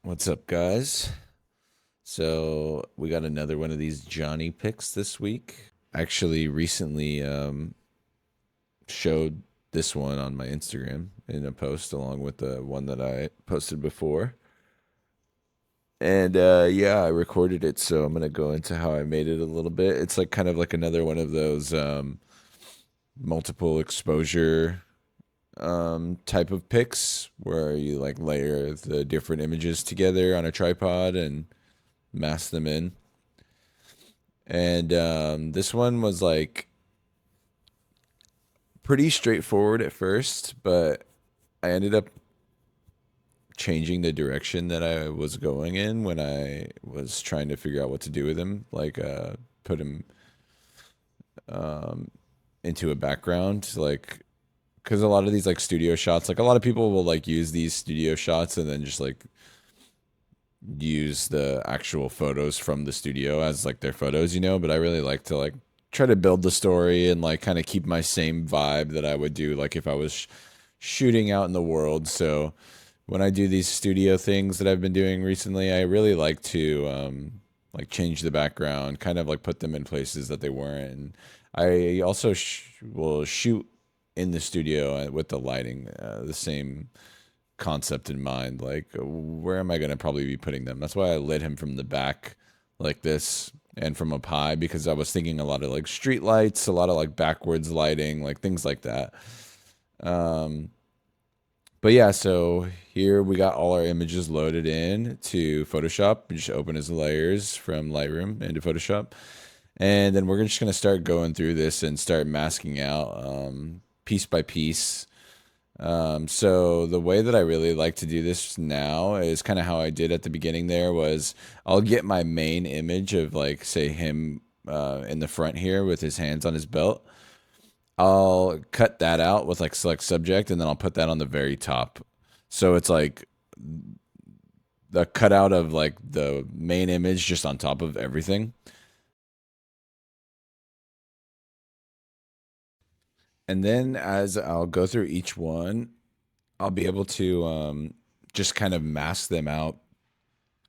What's up, guys? So we got another one of these Johnny picks this week. Actually, recently showed this one on my Instagram in a post along with the one that I posted before. And yeah, I recorded it, so I'm gonna go into how I made it a little bit. It's like kind of like another one of those multiple exposure type of picks where you like layer the different images together on a tripod and mask them in. And this one was like pretty straightforward at first, but I ended up changing the direction that I was going in when I was trying to figure out what to do with him. Like, put him into a background, like, because a lot of these like studio shots, like a lot of people will like use these studio shots and then just like use the actual photos from the studio as like their photos, but I really like to like try to build the story and like kind of keep my same vibe that I would do like if I was shooting out in the world. So when I do these studio things that I've been doing recently, I really like to like change the background, kind of like put them in places that they weren't. And I also will shoot in the studio with the lighting, the same concept in mind. Like, where am I going to probably be putting them? That's why I lit him from the back like this and from up high because I was thinking a lot of like street lights, a lot of like backwards lighting, like things like that. Um, but yeah, so here we got all our images loaded in to Photoshop. We just open as layers from Lightroom into Photoshop. And then we're just going to start going through this and start masking out piece by piece. So the way that I really like to do this now is kind of how I did at the beginning there was I'll get my main image of like say him in the front here with his hands on his belt. I'll cut that out with like select subject and then I'll put that on the very top. So it's like the cutout of like the main image just on top of everything. And then as I'll go through each one, I'll be able to just kind of mask them out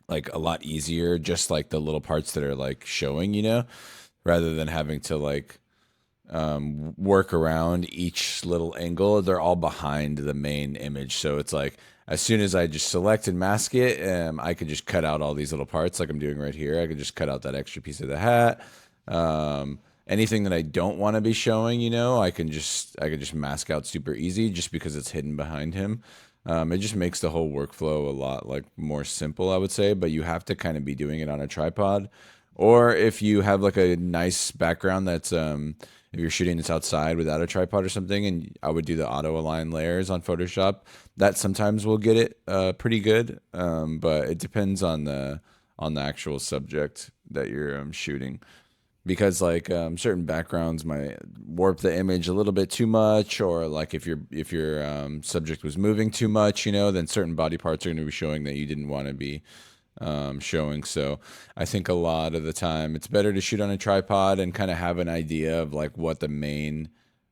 like a lot easier, just like the little parts that are like showing, rather than having to like work around each little angle. They're all behind the main image. So it's like as soon as I just select and mask it, I can just cut out all these little parts like I'm doing right here. I can just cut out that extra piece of the hat. Anything that I don't want to be showing, I can just mask out super easy just because it's hidden behind him. It just makes the whole workflow a lot like more simple, I would say, but you have to kind of be doing it on a tripod. Or if you have like a nice background that's if you're shooting this outside without a tripod or something, and I would do the auto align layers on Photoshop, that sometimes will get it pretty good. But it depends on the actual subject that you're shooting because like certain backgrounds might warp the image a little bit too much, or like if your subject was moving too much, then certain body parts are going to be showing that you didn't want to be showing. So I think a lot of the time it's better to shoot on a tripod and kind of have an idea of like what the main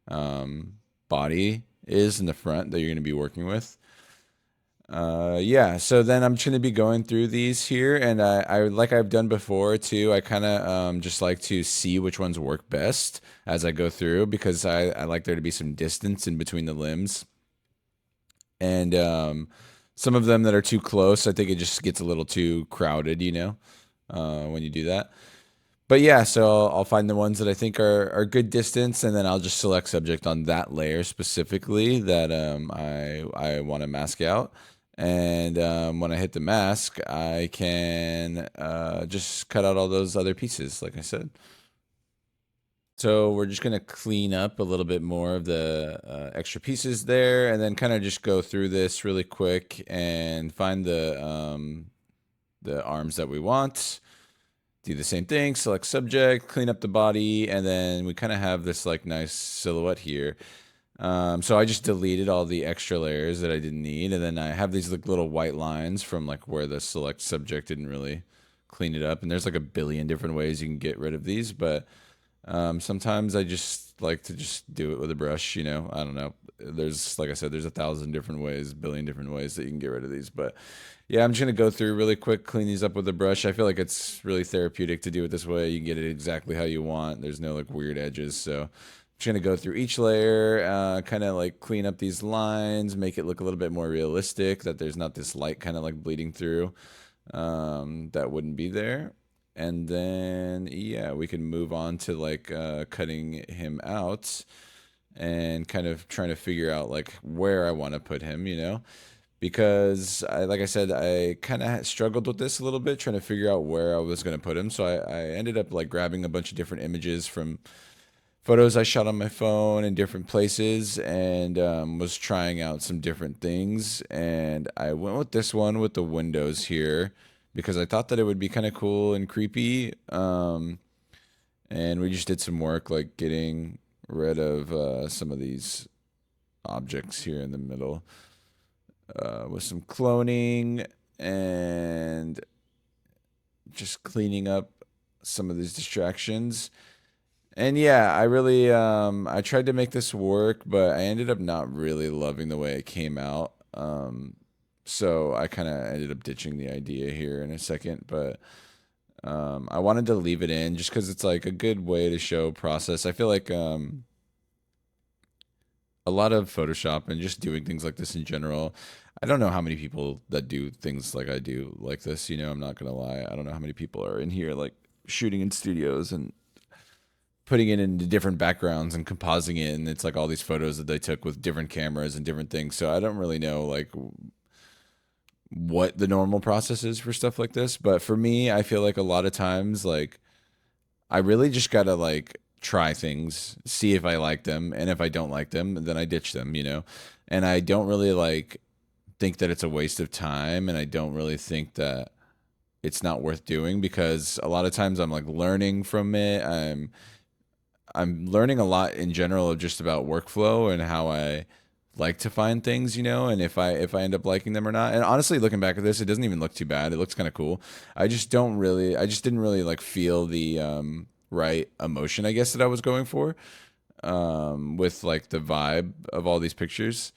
body is in the front that you're going to be working with. Yeah, so then I'm just gonna be going through these here, and I like I've done before too. I kind of just like to see which ones work best as I go through because I like there to be some distance in between the limbs, and some of them that are too close, I think it just gets a little too crowded, when you do that. But yeah, so I'll find the ones that I think are good distance, and then I'll just select subject on that layer specifically that I want to mask out. And when I hit the mask, I can just cut out all those other pieces, like I said. So we're just gonna clean up a little bit more of the extra pieces there, and then kind of just go through this really quick and find the arms that we want. Do the same thing, select subject, clean up the body, and then we kind of have this like nice silhouette here. So I just deleted all the extra layers that I didn't need, and then I have these like little white lines from like where the select subject didn't really clean it up. And there's like a billion different ways you can get rid of these, but Sometimes I just like to just do it with a brush, you know. I don't know. There's, like I said, there's a thousand different ways, billion different ways that you can get rid of these. But yeah, I'm just gonna go through really quick, clean these up with a brush. I feel like it's really therapeutic to do it this way. You can get it exactly how you want. There's no like weird edges. So I'm just gonna go through each layer, kind of like clean up these lines, make it look a little bit more realistic, that there's not this light kind of like bleeding through, that wouldn't be there. And then yeah, we can move on to like cutting him out and kind of trying to figure out like where I want to put him, you know, because like I said, I kind of struggled with this a little bit, trying to figure out where I was going to put him. So I ended up like grabbing a bunch of different images from photos I shot on my phone in different places, and was trying out some different things. And I went with this one with the windows here because I thought that it would be kind of cool and creepy. And we just did some work like getting rid of some of these objects here in the middle, with some cloning and just cleaning up some of these distractions. And yeah, I really I tried to make this work, but I ended up not really loving the way it came out. So I kind of ended up ditching the idea here in a second, but I wanted to leave it in just because it's like a good way to show process. I feel like a lot of Photoshop and just doing things like this in general. I don't know how many people that do things like I do like this. You know, I'm not gonna lie. I don't know how many people are in here like shooting in studios and putting it into different backgrounds and compositing it, and it's like all these photos that they took with different cameras and different things. So I don't really know like what the normal process is for stuff like this, but for me, I feel like a lot of times like I really just gotta like try things, see if I like them, and if I don't like them, then I ditch them, you know. And I don't really like think that it's a waste of time, and I don't really think that it's not worth doing because a lot of times I'm like learning from it. I'm learning a lot in general of just about workflow and how I like to find things, you know, and if I end up liking them or not. And honestly, looking back at this, it doesn't even look too bad. It looks kind of cool. I just didn't really like feel the right emotion, I guess, that I was going for, with like the vibe of all these pictures.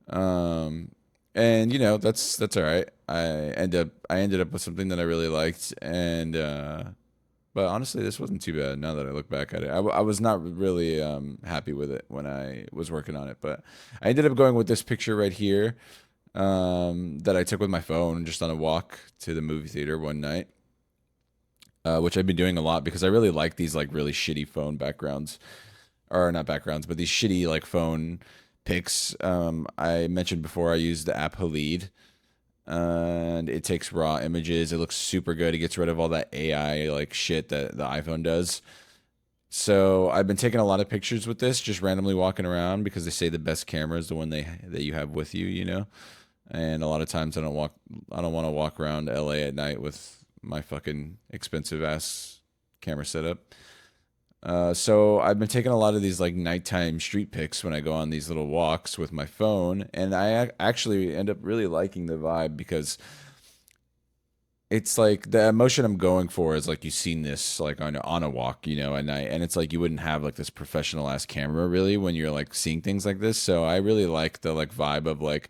Um and you know, that's all right. I ended up with something that I really liked, and but honestly, this wasn't too bad now that I look back at it. I was not really happy with it when I was working on it, but I ended up going with this picture right here, that I took with my phone just on a walk to the movie theater one night, which I've been doing a lot because I really like these like really shitty phone backgrounds, or not backgrounds, but these shitty like phone pics. I mentioned before I use the app Halid, and it takes raw images. It looks super good. It gets rid of all that AI like shit that the iPhone does. So I've been taking a lot of pictures with this, just randomly walking around because they say the best camera is the one that you have with you, you know. And a lot of times I don't want to walk around LA at night with my fucking expensive ass camera setup. So I've been taking a lot of these like nighttime street pics when I go on these little walks with my phone, and actually end up really liking the vibe because it's like the emotion I'm going for is like you've seen this like on a walk, you know, at night, and it's like you wouldn't have like this professional ass camera really when you're like seeing things like this. So I really like the like vibe of like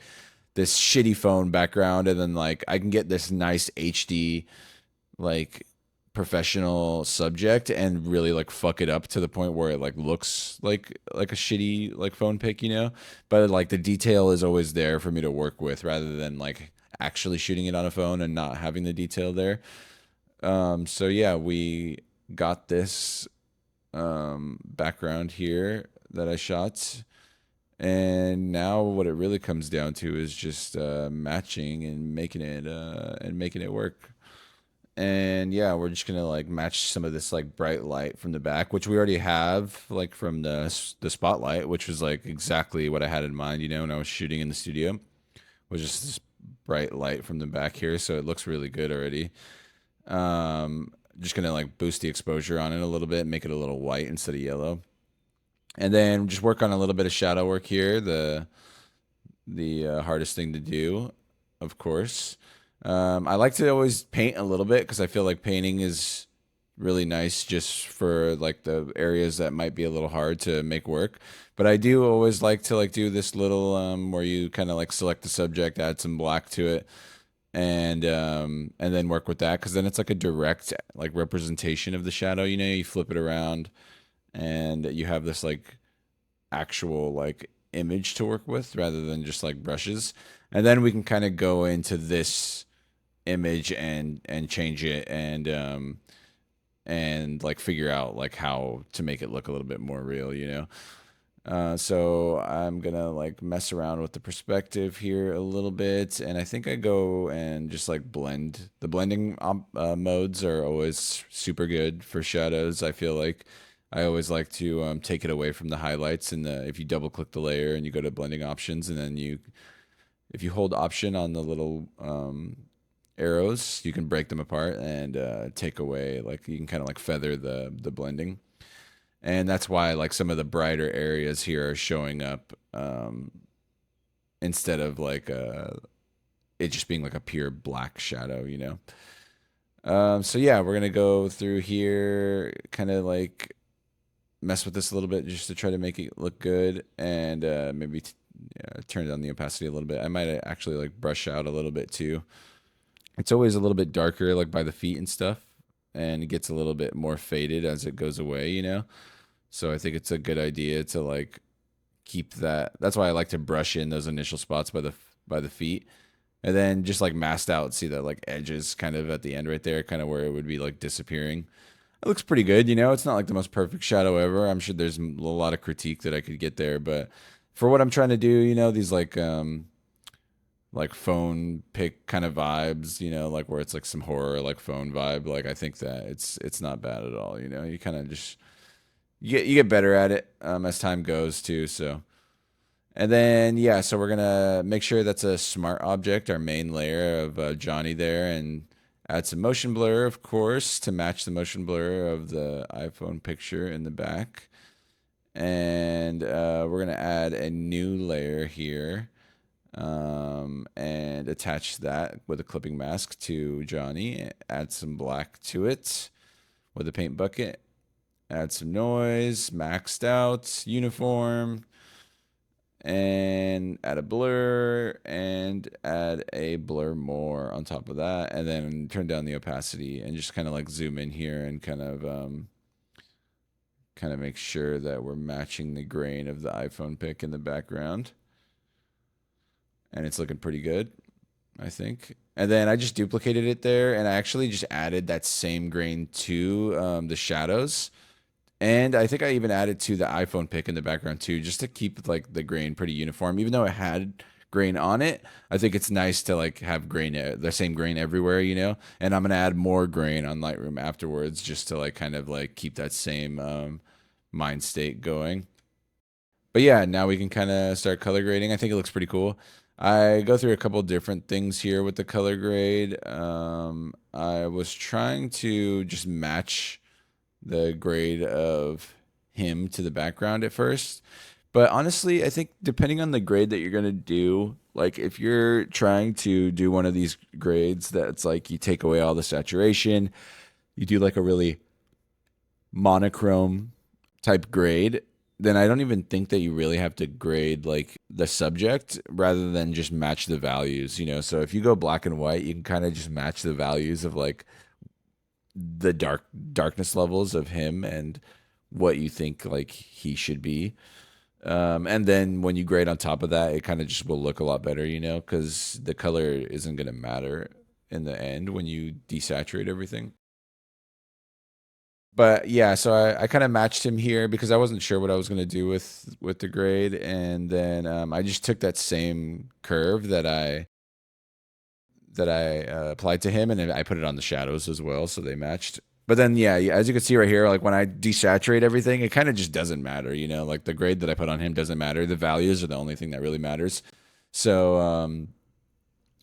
this shitty phone background, and then like I can get this nice HD like professional subject and really like fuck it up to the point where it like looks like a shitty like phone pic, you know, but like the detail is always there for me to work with rather than like actually shooting it on a phone and not having the detail there. So yeah, we got this background here that I shot, and now what it really comes down to is just matching and making it work. And yeah, we're just gonna like match some of this like bright light from the back, which we already have like from the spotlight, which was like exactly what I had in mind, you know, when I was shooting in the studio, was just this bright light from the back here, so it looks really good already. Just gonna like boost the exposure on it a little bit, make it a little white instead of yellow, and then just work on a little bit of shadow work here. The hardest thing to do, of course. I like to always paint a little bit because I feel like painting is really nice just for like the areas that might be a little hard to make work. But I do always like to like do this little where you kind of like select the subject, add some black to it, and then work with that because then it's like a direct like representation of the shadow. You know, you flip it around and you have this like actual like image to work with rather than just like brushes. And then we can kind of go into this image and change it and like figure out like how to make it look a little bit more real, you know. So I'm gonna like mess around with the perspective here a little bit, and I think I go and just like blend. The blending modes are always super good for shadows. I feel like I always like to take it away from the highlights, and if you double click the layer and you go to blending options, and then if you hold option on the little arrows, you can break them apart and take away like you can kind of like feather the blending, and that's why like some of the brighter areas here are showing up instead of like it just being like a pure black shadow, you know. So yeah, we're gonna go through here, kind of like mess with this a little bit just to try to make it look good, and maybe yeah, turn down the opacity a little bit. I might actually like brush out a little bit too. It's always a little bit darker, like by the feet and stuff, and it gets a little bit more faded as it goes away, you know. So I think it's a good idea to like keep that. That's why I like to brush in those initial spots by the feet, and then just like masked out. See that like edges kind of at the end right there, kind of where it would be like disappearing. It looks pretty good, you know. It's not like the most perfect shadow ever. I'm sure there's a lot of critique that I could get there, but for what I'm trying to do, you know, these like phone pick kind of vibes, you know, like where it's like some horror like phone vibe. Like I think that it's not bad at all, you know. You kind of just you get better at it as time goes too. So and then yeah, so we're gonna make sure that's a smart object, our main layer of Johnny there, and add some motion blur, of course, to match the motion blur of the iPhone picture in the back. And we're gonna add a new layer here and attach that with a clipping mask to Johnny. Add some black to it with a paint bucket. Add some noise, maxed out, uniform, and add a blur and add a blur more on top of that, and then turn down the opacity and just kind of like zoom in here and kind of make sure that we're matching the grain of the iPhone pic in the background, and it's looking pretty good, I think. And then I just duplicated it there, and I actually just added that same grain to the shadows. And I think I even added to the iPhone pic in the background too, just to keep like the grain pretty uniform. Even though it had grain on it, I think it's nice to like have grain, the same grain everywhere, you know. And I'm gonna add more grain on Lightroom afterwards, just to like kind of like keep that same mind state going. But yeah, now we can kind of start color grading. I think it looks pretty cool. I go through a couple different things here with the color grade. I was trying to just match the grade of him to the background at first. But honestly, I think depending on the grade that you're going to do, like if you're trying to do one of these grades that's like you take away all the saturation, you do like a really monochrome type grade, then I don't even think that you really have to grade like the subject rather than just match the values, you know? So if you go black and white, you can kind of just match the values of like the darkness levels of him and what you think like he should be. And then when you grade on top of that, it kind of just will look a lot better, you know, because the color isn't going to matter in the end when you desaturate everything. But yeah, so I kind of matched him here because I wasn't sure what I was going to do with the grade, and then I just took that same curve that I applied to him, and I put it on the shadows as well, so they matched. But then, yeah, as you can see right here, like when I desaturate everything, it kind of just doesn't matter, you know. Like the grade that I put on him doesn't matter. The values are the only thing that really matters. So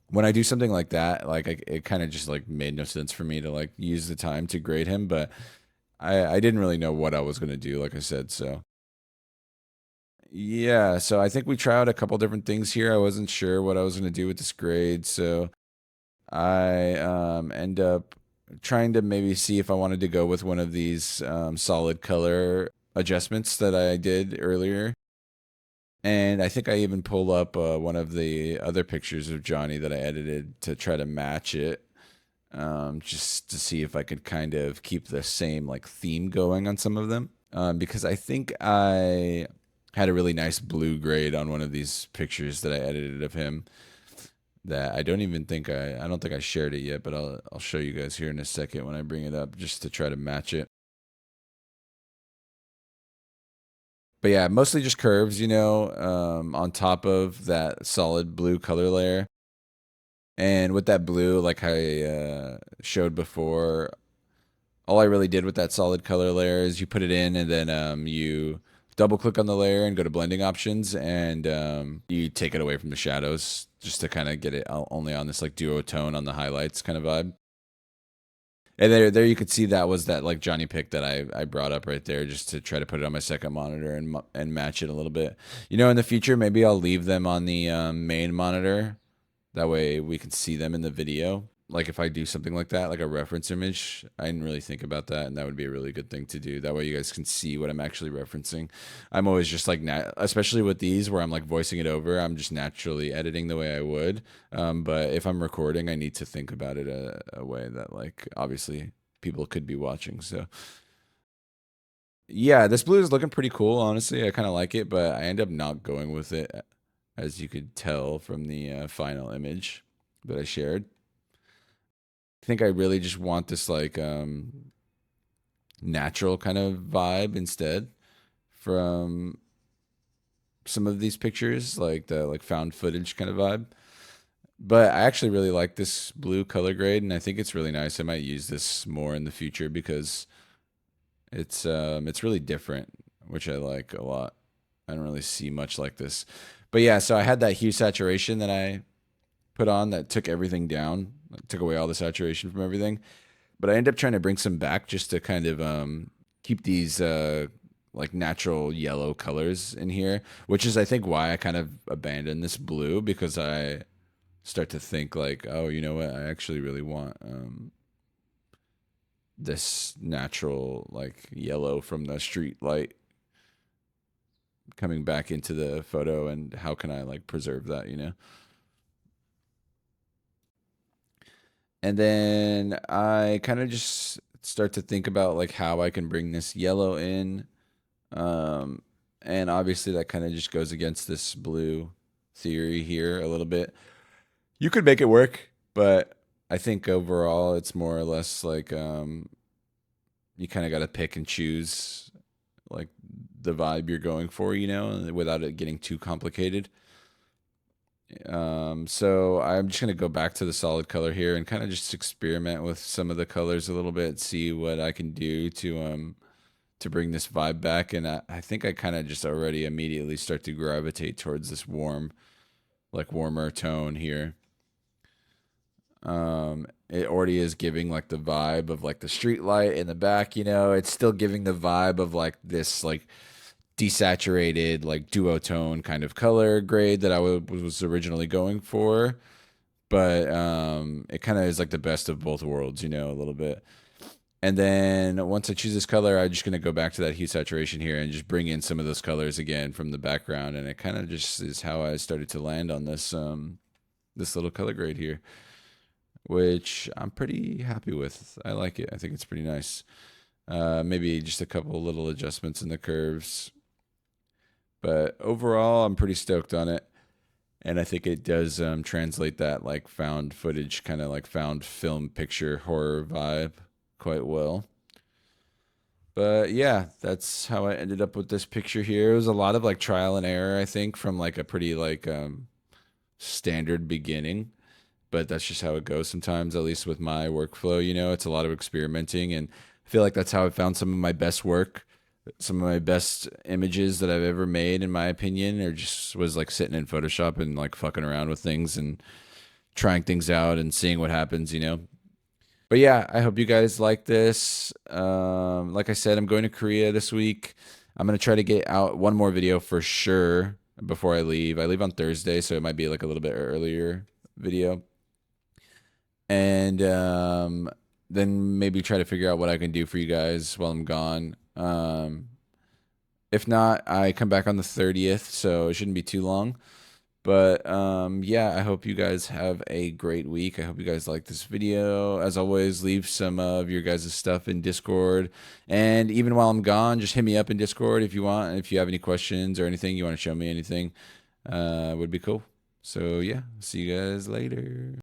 when I do something like that, like it kind of just like made no sense for me to like use the time to grade him, but I didn't really know what I was gonna do, like I said. So yeah, so I think we tried a couple different things here. I wasn't sure what I was gonna do with this grade, so I end up trying to maybe see if I wanted to go with one of these solid color adjustments that I did earlier. And I think I even pulled up one of the other pictures of Johnny that I edited to try to match it, just to see if I could kind of keep the same like theme going on some of them. Because I think I had a really nice blue grade on one of these pictures that I edited of him that I don't think I shared it yet, but I'll show you guys here in a second when I bring it up just to try to match it. But yeah, mostly just curves, on top of that solid blue color layer. And with that blue, like I showed before, all I really did with that solid color layer is you put it in and then you double click on the layer and go to blending options and you take it away from the shadows just to kind of get it only on this like duotone on the highlights kind of vibe. And there you could see that was that like Johnny pick that I brought up right there just to try to put it on my second monitor and match it a little bit. In the future, maybe I'll leave them on the main monitor. That way we can see them in the video. Like if I do something like that, like a reference image, I didn't really think about that, and that would be a really good thing to do. That way you guys can see what I'm actually referencing. I'm always just like, especially with these where I'm like voicing it over, I'm just naturally editing the way I would. But if I'm recording, I need to think about it a way that like obviously people could be watching. So yeah, this blue is looking pretty cool. Honestly, I kind of like it, but I end up not going with it, as you could tell from the final image that I shared. I think I really just want this like natural kind of vibe instead from some of these pictures, like the like found footage kind of vibe. But I actually really like this blue color grade, and I think it's really nice. I might use this more in the future because it's really different, which I like a lot. I don't really see much like this. But yeah, so I had that hue saturation that I put on that took everything down, like, took away all the saturation from everything. But I ended up trying to bring some back just to kind of keep these like natural yellow colors in here, which is I think why I kind of abandoned this blue, because I start to think like, oh, you know what? I actually really want this natural like yellow from the street light coming back into the photo, and how can I like preserve that? And then I kind of just start to think about like how I can bring this yellow in. Um, and obviously that kind of just goes against this blue theory here a little bit. You could make it work, but I think overall it's more or less like you kind of got to pick and choose like the vibe you're going for, without it getting too complicated. So I'm just gonna go back to the solid color here and kind of just experiment with some of the colors a little bit, see what I can do to bring this vibe back. And I think I kind of just already immediately start to gravitate towards this warmer tone here. It already is giving like the vibe of like the street light in the back, it's still giving the vibe of like this like desaturated like duotone kind of color grade that I was originally going for. But it kind of is like the best of both worlds, a little bit. And then once I choose this color, I'm just going to go back to that hue saturation here and just bring in some of those colors again from the background. And it kind of just is how I started to land on this little color grade here, which I'm pretty happy with. I like it. I think it's pretty nice. Maybe just a couple little adjustments in the curves. But overall, I'm pretty stoked on it. And I think it does translate that like found footage, kind of like found film picture horror vibe quite well. But yeah, that's how I ended up with this picture here. It was a lot of like trial and error, I think, from like a pretty like standard beginning. But that's just how it goes sometimes, at least with my workflow. It's a lot of experimenting, and I feel like that's how I found some of my best work. Some of my best images that I've ever made, in my opinion, or just was like sitting in Photoshop and like fucking around with things and trying things out and seeing what happens. But yeah, I hope you guys like this. Like I said, I'm going to Korea this week. I'm gonna try to get out one more video for sure before I leave. I leave on Thursday, so it might be like a little bit earlier video. And then maybe try to figure out what I can do for you guys while I'm gone. If not, I come back on the 30th, so it shouldn't be too long. But yeah, I hope you guys have a great week. I hope you guys like this video. As always, leave some of your guys' stuff in Discord. And even while I'm gone, just hit me up in Discord if you want. And if you have any questions or anything, you want to show me anything, would be cool. So yeah, see you guys later.